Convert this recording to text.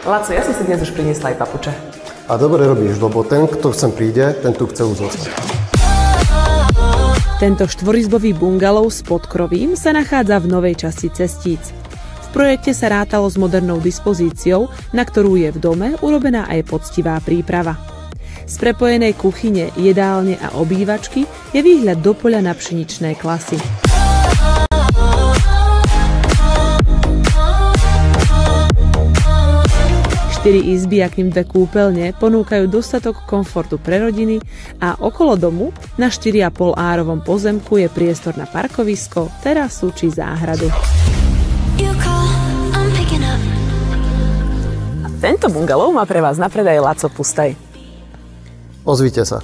Laco, ja som si dnes už priniesla aj papuče. A dobre robíš, lebo ten, kto sem príde, ten tu chce už zostať. Tento štvorizbový bungalov s podkrovím sa nachádza v novej časti Cestíc. V projekte sa rátalo s modernou dispozíciou, na ktorú je v dome urobená aj poctivá príprava. Z prepojenej kuchyne, jedálne a obývačky je výhľad do poľa na pšeničné klasy. Štyri izby, akým dve kúpeľne, ponúkajú dostatok komfortu pre rodiny a okolo domu na 4,5 árovom pozemku je priestor na parkovisko, terasu či záhradu. Tento bungalov má pre vás na predaj Laco Pustaj. Ozvite sa.